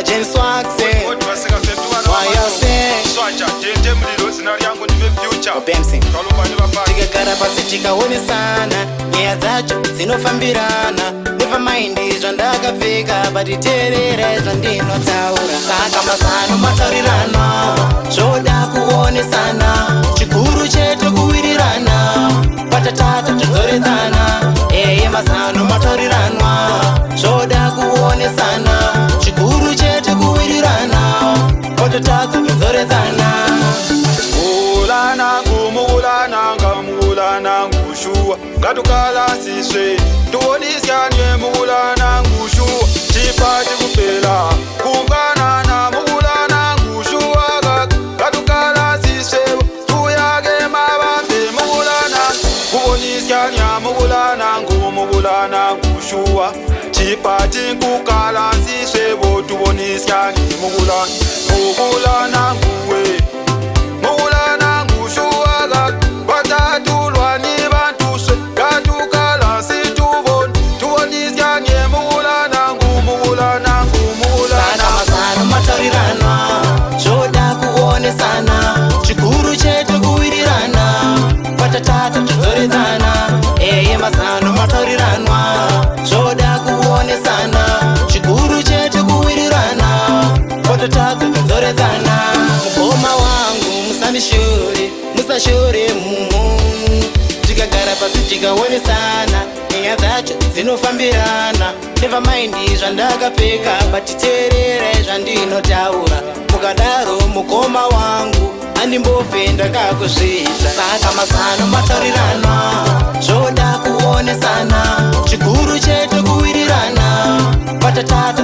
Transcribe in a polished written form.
Jen Swaxe Wayose Obemsing Tikagara pasi tikaonesana nyaya dzacho dzinofambirana never mind zvandakapfeka batiterere zvandinotaura saka mazano mataurirana zvoda kuonesana chikuru chetu kuwirirana patatata todzoredzana mazano mataurirana zvoda kuonesana chikuru chetu kuwirirana patatata todzoredzana Ngushua ngatukala siswe tuonisyanye mugulana ngushua chipati kupela kungana na mugulana ngushua ngatukala siswe tuyage mabambe mugulana kuonisyanya mugulana ngushua chipati kukala siswe botuonisyanye mugulana nguwe mugulana ngushua batatulwa ni bantuswe gatukala situbon tuonisyanye mugulana saka mazano mataurirana zvoda kuonesana chikuru chetu kuwirirana patatata todzoredzana mazano mataurirana zvoda kuonesana chikuru chetu kuwirirana patatata todzoredzana mukoma wangu musandishure musashure mumu tikagara pasi tikaonesana nyaya dzacho dzinofambirana never mind zvandakapfeka batiterere zvandinotaura mukadaro mukoma wangu andimbofe ndakakuzvidza saka mazano mataurirana zvoda kuonesana chikuru chetu kuwirirana patatata